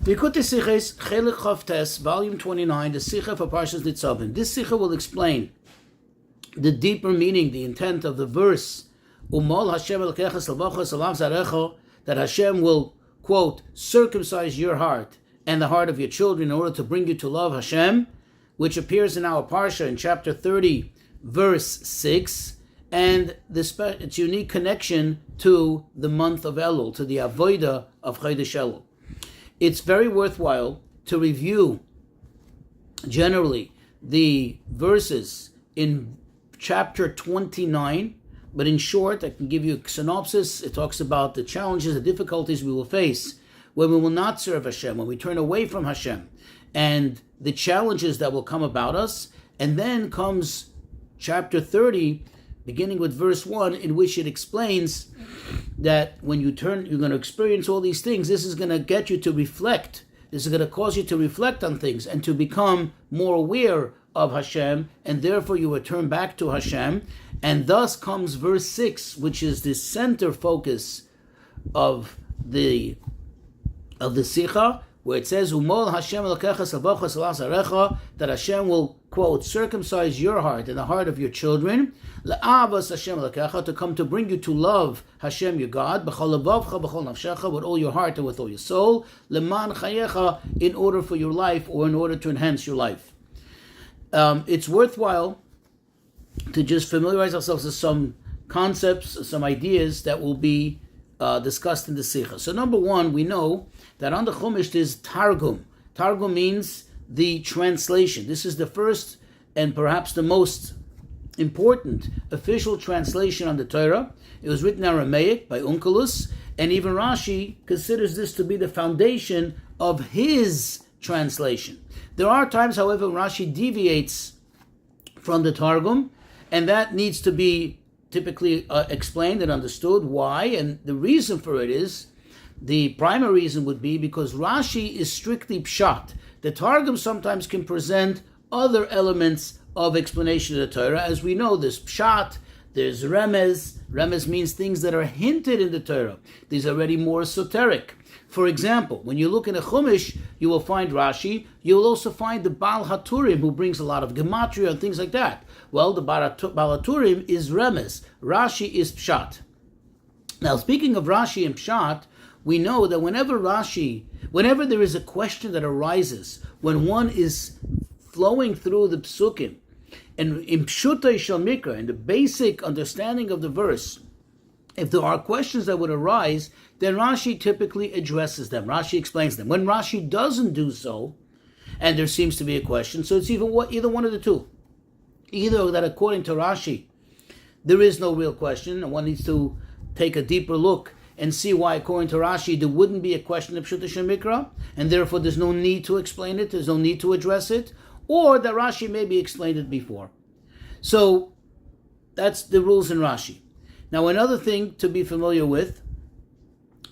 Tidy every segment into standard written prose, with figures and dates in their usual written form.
Likutei Sichos, Chelik Chavtes, Volume 29, the Sicha for Parshas Nitzavim. This Sicha will explain the deeper meaning, the intent of the verse, Umol Hashem Elokecha Salvacha Salav Zarecha, that Hashem will, quote, circumcise your heart and the heart of your children in order to bring you to love Hashem, which appears in our Parsha in chapter 30, verse 6, and its unique connection to the month of Elul, to the Avodah of Chodesh Elul. It's very worthwhile to review generally the verses in chapter 29, but in short, I can give you a synopsis. It talks about the challenges, the difficulties we will face when we will not serve Hashem, when we turn away from Hashem, and the challenges that will come about us. And then comes chapter 30, beginning with verse 1, in which it explains that when you turn, you're going to experience all these things. This is going to get you to reflect. This is going to cause you to reflect on things and to become more aware of Hashem, and therefore you will turn back to Hashem. And thus comes verse 6, which is the center focus of the Sicha, where it says, Umol Hashem Elokecha Salvacha Salav Zarecha, that Hashem will, quote, circumcise your heart and the heart of your children, La'avas Hashem Elokecha, to come to bring you to love Hashem your God, B'chol levavcha, b'chol nafshecha, with all your heart and with all your soul, Leman chayecha, in order for your life, or in order to enhance your life. It's worthwhile to just familiarize ourselves with some concepts, some ideas that will be discussed in the Sicha. So number one, we know that on the Chumash there's Targum. Targum means the translation. This is the first and perhaps the most important official translation on the Torah. It was written in Aramaic by Onkelos, and even Rashi considers this to be the foundation of his translation. There are times, however, Rashi deviates from the Targum, and that needs to be typically explained and understood why. And the reason for it is, the primary reason would be because Rashi is strictly pshat. The Targum sometimes can present other elements of explanation of the Torah. As we know, there's pshat, there's remez. Remez means things that are hinted in the Torah. These are already more esoteric. For example, when you look in a Chumash, you will find Rashi. You will also find the Baal HaTurim, who brings a lot of gematria and things like that. Well, the Baal HaTurim is remez. Rashi is pshat. Now, speaking of Rashi and pshat, we know that whenever there is a question that arises, when one is flowing through the psukim, and in pshutai shel mikra, in the basic understanding of the verse, if there are questions that would arise, then Rashi typically addresses them. Rashi explains them. When Rashi doesn't do so, and there seems to be a question, so it's either one of the two. Either that according to Rashi, there is no real question, and one needs to take a deeper look and see why, according to Rashi, there wouldn't be a question of Pshuta Shel Mikra, and therefore there's no need to explain it, there's no need to address it, or that Rashi maybe explained it before. So that's the rules in Rashi. Now, another thing to be familiar with,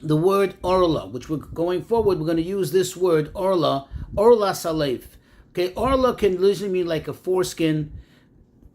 the word orla, which we're going forward, we're going to use this word orla salev. Okay, orla can literally mean like a foreskin,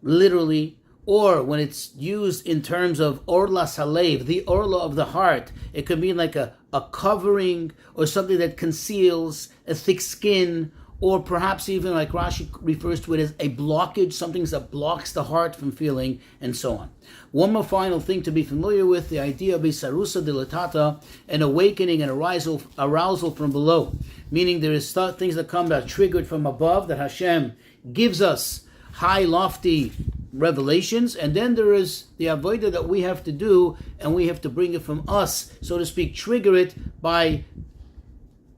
literally, or when it's used in terms of orla salev, the orla of the heart, it could mean like a covering or something that conceals a thick skin, or perhaps even like Rashi refers to it as a blockage, something that blocks the heart from feeling, and so on. One more final thing to be familiar with, the idea of isarusa dilatata, an awakening and arousal from below, meaning there is things that come that are triggered from above, that Hashem gives us high, lofty revelations, and then there is the avodah that we have to do, and we have to bring it from us, so to speak, trigger it by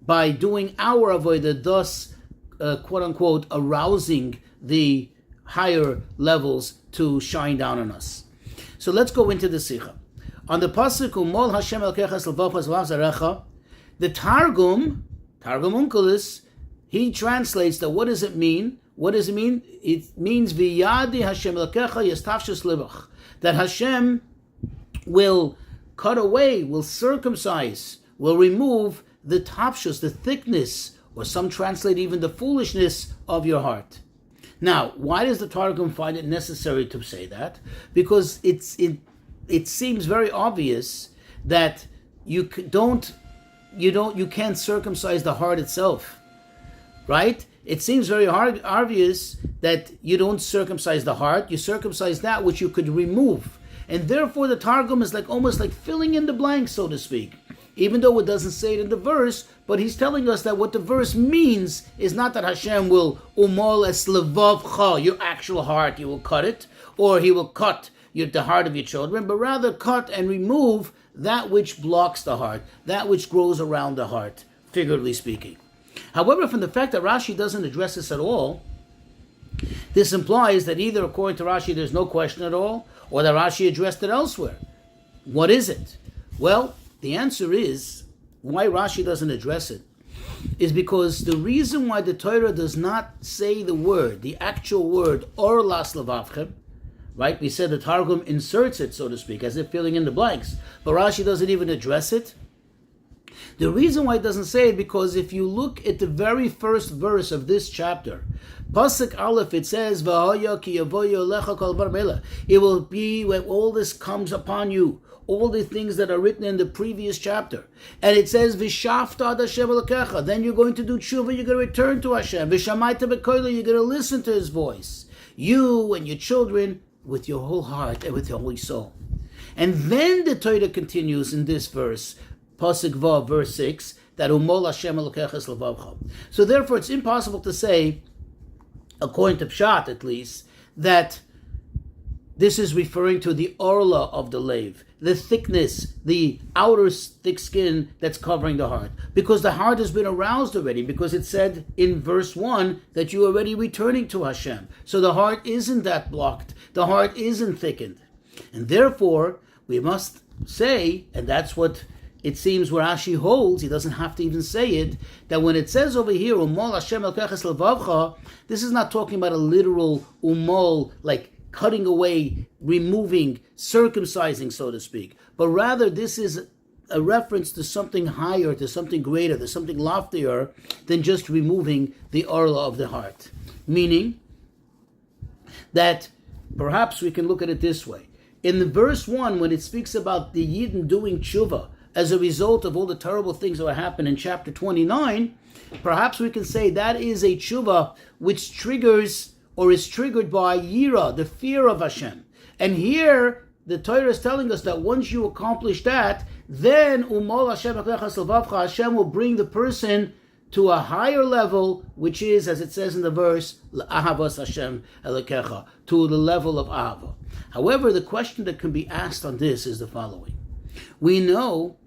doing our avodah, thus quote-unquote arousing the higher levels to shine down on us. So let's go into the Sicha. On the pasuk Umol Hashem Elokecha Salvacha Salav Zarecha, the Targum Onkelos, he translates that. What does it mean? What does it mean? It means V'yadi Hashem Elokecha Yastafshus Libach, that Hashem will cut away, will circumcise, will remove the tafshus, the thickness, or some translate even the foolishness of your heart. Now, why does the Targum find it necessary to say that? Because it seems very obvious that you don't you can't circumcise the heart itself, right? It seems very obvious that you don't circumcise the heart, you circumcise that which you could remove. And therefore the Targum is almost like filling in the blanks, so to speak. Even though it doesn't say it in the verse, but he's telling us that what the verse means is not that Hashem will umol es levavcha, your actual heart, you will cut it, or he will cut the heart of your children, but rather cut and remove that which blocks the heart, that which grows around the heart, figuratively speaking. However, from the fact that Rashi doesn't address this at all, this implies that either, according to Rashi, there's no question at all, or that Rashi addressed it elsewhere. What is it? Well, the answer is, why Rashi doesn't address it, is because the reason why the Torah does not say the word, the actual word, or las levavchem, right? We said the Targum inserts it, so to speak, as if filling in the blanks, but Rashi doesn't even address it. The reason why it doesn't say it, because if you look at the very first verse of this chapter, Pasuk Aleph, it says, "V'haya ki yavoyo lecha kol bar mela." It will be when all this comes upon you, all the things that are written in the previous chapter. And it says, "V'shafta ad Hashem elokecha." Then you're going to do tshuva, you're going to return to Hashem. "V'shamaita b'koilo," you're going to listen to His voice. You and your children, with your whole heart and with your holy soul. And then the Torah continues in this verse, Pasuk Vav, verse 6, that umol Hashem elokecha es levavcha. So therefore it's impossible to say, according to Pshat at least, that this is referring to the orla of the lave, the thickness, the outer thick skin that's covering the heart. Because the heart has been aroused already, because it said in verse 1 that you're already returning to Hashem. So the heart isn't that blocked, the heart isn't thickened. And therefore, we must say, and that's what it seems where Rashi holds, he doesn't have to even say it, that when it says over here, umol Hashem elokecha es levavcha, this is not talking about a literal umol, like cutting away, removing, circumcising, so to speak. But rather, this is a reference to something higher, to something greater, to something loftier than just removing the orla of the heart. Meaning that perhaps we can look at it this way. In the verse 1, when it speaks about the Yidden doing tshuva as a result of all the terrible things that happened in chapter 29, perhaps we can say that is a tshuva which triggers or is triggered by yira, the fear of Hashem. And here, the Torah is telling us that once you accomplish that, then umol Hashem elokecha es levavcha, Hashem will bring the person to a higher level, which is, as it says in the verse, l'ahavas Hashem elokecha, to the level of ahava. However, the question that can be asked on this is the following. We know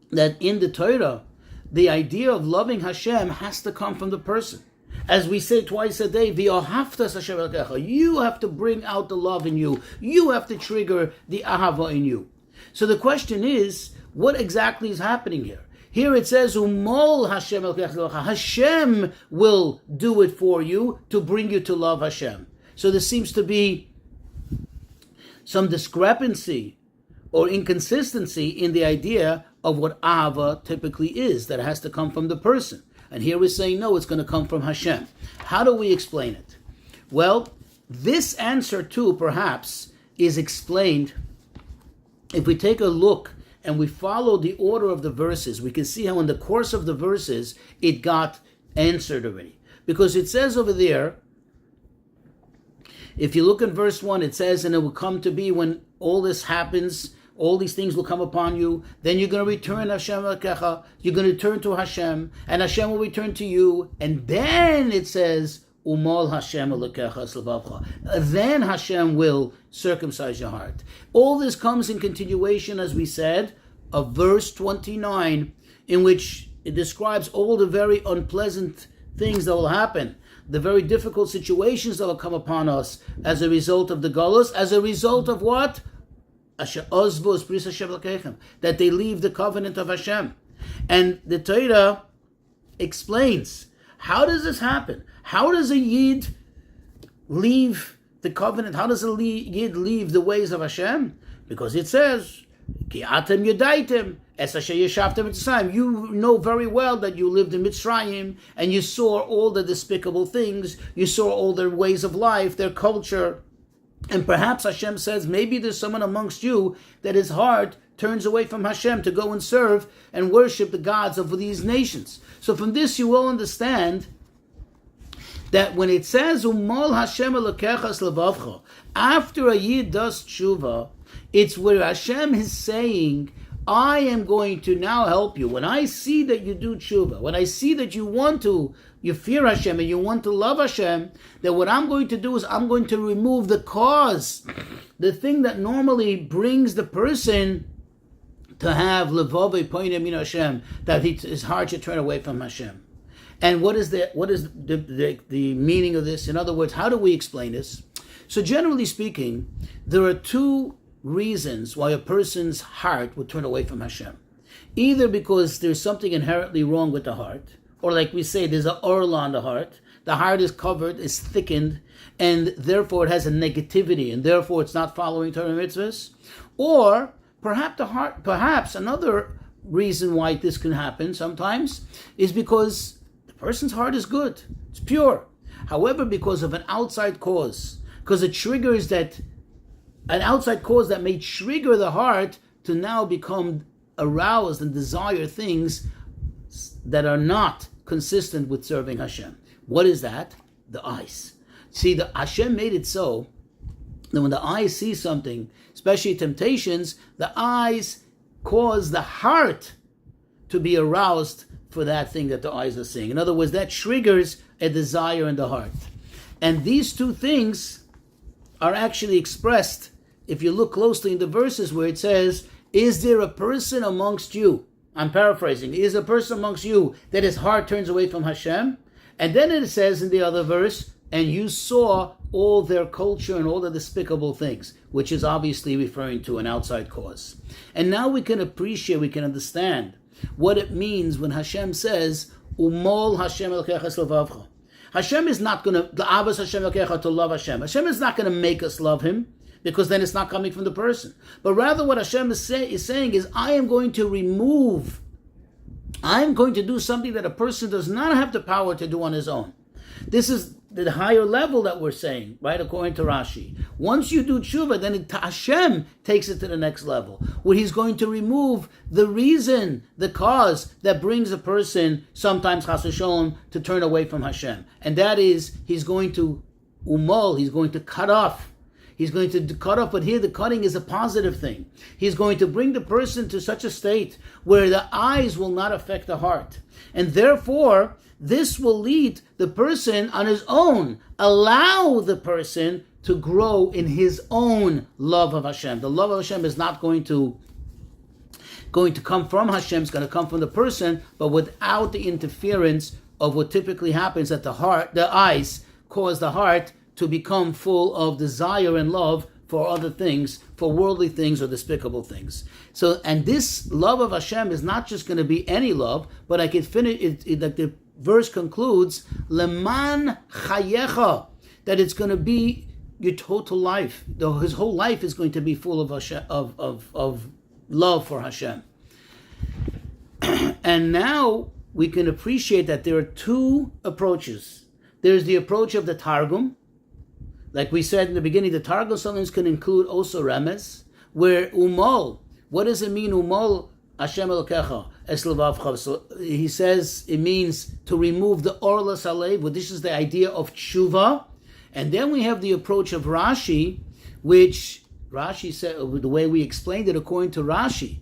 that in the Torah, the idea of loving Hashem has to come from the person. As we say twice a day, v'ahavtas Hashem elokecha, you have to bring out the love in you. You have to trigger the ahava in you. So the question is, what exactly is happening here? Here it says, umol Hashem elokecha, Hashem will do it for you to bring you to love Hashem. So there seems to be some discrepancy or inconsistency in the idea of what ahava typically is, that has to come from the person. And here we're saying, no, it's going to come from Hashem. How do we explain it? Well, this answer too, perhaps, is explained if we take a look and we follow the order of the verses. We can see how in the course of the verses, it got answered already. Because it says over there, if you look at verse 1, it says, and it will come to be when all this happens, all these things will come upon you, then you're going to return Hashem elokecha, you're going to turn to Hashem, and Hashem will return to you, and then it says, umol Hashem elokecha es levavcha, then Hashem will circumcise your heart. All this comes in continuation, as we said, of verse 29, in which it describes all the very unpleasant things that will happen, the very difficult situations that will come upon us as a result of the galus, as a result of what? That they leave the covenant of Hashem. And the Torah explains, how does this happen? How does a Yid leave the covenant? How does a Yid leave the ways of Hashem? Because it says, Ki atem yodaitem, es asher yeshavtem Mitzrayim. You know very well that you lived in Mitzrayim, and you saw all the despicable things, you saw all their ways of life, their culture. And perhaps Hashem says, maybe there's someone amongst you that his heart turns away from Hashem to go and serve and worship the gods of these nations. So from this you will understand that when it says Umol Hashem Elokechas Levavcha, after a Yid does tshuva, it's where Hashem is saying, I am going to now help you. When I see that you do tshuva, when I see that you fear Hashem and you want to love Hashem, then what I'm going to do is I'm going to remove the cause, the thing that normally brings the person to have levave poinim min Hashem, that his heart should turn away from Hashem. And what is the meaning of this? In other words, how do we explain this? So generally speaking, there are two reasons why a person's heart would turn away from Hashem. Either because there's something inherently wrong with the heart, or like we say, there's an orla on the heart is covered, is thickened, and therefore it has a negativity, and therefore it's not following Torah mitzvahs. Or perhaps another reason why this can happen sometimes is because the person's heart is good, it's pure. However, because of an outside cause, because it triggers that, an outside cause that may trigger the heart to now become aroused and desire things that are not consistent with serving Hashem. What is that? The eyes. See, the Hashem made it so that when the eyes see something, especially temptations, the eyes cause the heart to be aroused for that thing that the eyes are seeing. In other words, that triggers a desire in the heart. And these two things are actually expressed, if you look closely in the verses where it says, is there a person amongst you? I'm paraphrasing. Is a person amongst you that his heart turns away from Hashem? And then it says in the other verse, and you saw all their culture and all the despicable things, which is obviously referring to an outside cause. And now we can appreciate, we can understand what it means when Hashem says, Umol Hashem Elokechas Levavcha. Hashem is not going to, the Abbas Hashem Elokechas, to love Hashem. Hashem is not going to make us love Him, because then it's not coming from the person. But rather what Hashem is saying is, I'm going to do something that a person does not have the power to do on his own. This is the higher level that we're saying, right, according to Rashi. Once you do tshuva, then Hashem takes it to the next level, where He's going to remove the reason, the cause that brings a person, sometimes chas v'sholom, to turn away from Hashem. And that is, He's going to He's going to cut off. He's going to cut off, but here the cutting is a positive thing. He's going to bring the person to such a state where the eyes will not affect the heart. And therefore, this will lead the person on his own, allow the person to grow in his own love of Hashem. The love of Hashem is not going to come from Hashem, it's going to come from the person, but without the interference of what typically happens, that the eyes cause the heart to become full of desire and love for other things, for worldly things or despicable things. So, and this love of Hashem is not just going to be any love, but I can finish it like the verse concludes, Leman chayecha, that it's going to be your total life. His whole life is going to be full of Hashem, of love for Hashem. And now we can appreciate that there are two approaches. There's the approach of the Targum. Like we said in the beginning, the Targum sometimes can include also Remez, where Umol, what does it mean, Umol Hashem Elokecha Es Levavcha? So he says it means to remove the Orla Salev, well, this is the idea of tshuva. And then we have the approach of Rashi, which Rashi said, the way we explained it according to Rashi,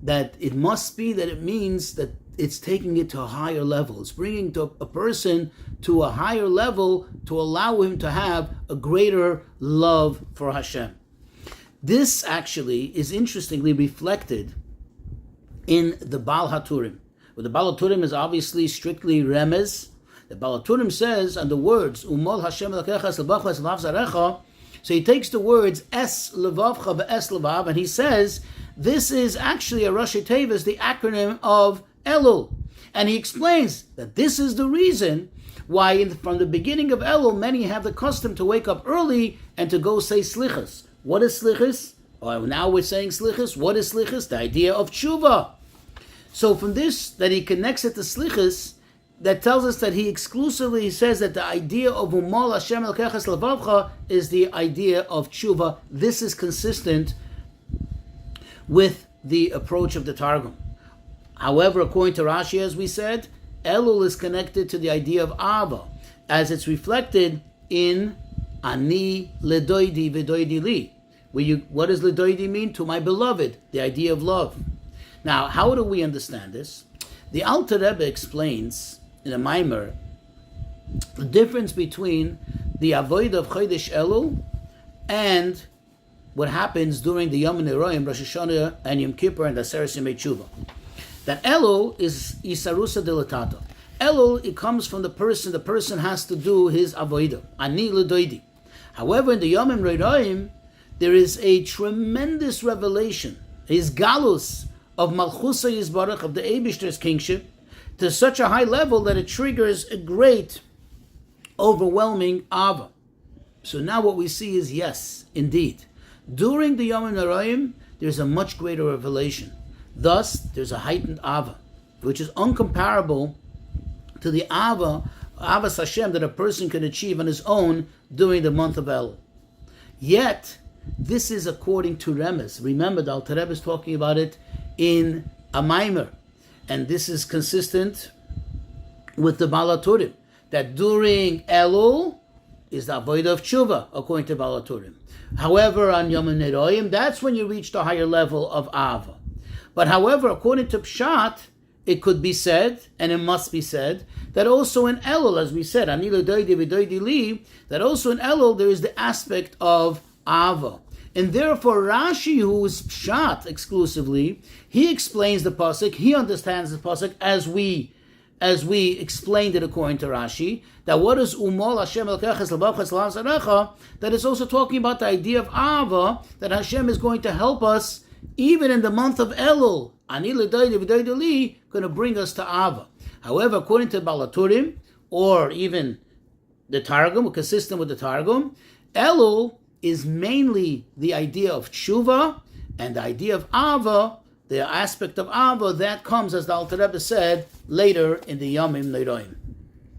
that it must be that it means that it's taking it to a higher level. It's bringing a person to a higher level to allow him to have a greater love for Hashem. This actually is interestingly reflected in the Baal HaTurim. Well, the Baal HaTurim is obviously strictly remez. The Baal HaTurim says, on the words, Umol Hashem Elokecha Es Levavcha Es Levav Zarecha, so he takes the words Es Levavcha Ve'es Levav, and he says, this is actually a Rashi Tevis, the acronym of Elul. And he explains that this is the reason why from the beginning of Elul, many have the custom to wake up early and to go say Slichos. What is Slichos? Now we're saying Slichos. What is Slichos? The idea of tshuva. So from this, that he connects it to Slichos, that tells us that he exclusively says that the idea of Umol Hashem Elokecha Es Levavcha is the idea of tshuva. This is consistent with the approach of the Targum. However, according to Rashi, as we said, Elul is connected to the idea of Ava, as it's reflected in Ani ledoidi v'doidi li. What does ledoidi mean? To my beloved, the idea of love. Now, how do we understand this? The Alter Rebbe explains in a Maimer the difference between the avodah of Chodesh Elul and what happens during the Yom Neroim, Rosh Hashanah, and Yom Kippur, and Aseret Yemei Tshuva. That Elul is Isarusa Dilatata. Elul, it comes from the person has to do his avodah, Ani L'doidi. However, in the Yom Neroim, there is a tremendous revelation, his galus of Malchusa Yisbarach, of the Eibishter's kingship, to such a high level that it triggers a great, overwhelming Ava. So now what we see is, yes, indeed, during the Yom Neroim, there's a much greater revelation. Thus, there's a heightened Ava, which is uncomparable to the Avas Hashem that a person can achieve on his own during the month of Elul. Yet, this is according to Remez. Remember, the Alter Rebbe is talking about it in a Maimer, and this is consistent with the Balaturim, that during Elul is the Avodah of Tshuva, according to Balaturim. However, on Yom Neroim, that's when you reach the higher level of Ava. But however, according to Pshat, it could be said, and it must be said, that also in Elul, as we said, Ani l'doidi v'doidi li, that also in Elul there is the aspect of Ava. And therefore Rashi, who is Pshat exclusively, he explains the pasuk, he understands the pasuk as we explained it according to Rashi, that what is Umol Hashem Elkeches L'Bavches L'Am Zarecha, that is also talking about the idea of Ava, that Hashem is going to help us even in the month of Elul, Ani L'Doidi V'Doidi Li, going to bring us to Ava. However, according to Balaturim, or even the Targum, consistent with the Targum, Elul is mainly the idea of Tshuva, and the idea of Ava, the aspect of Ava, that comes, as the Alter Rebbe said, later in the Yomim Neroim.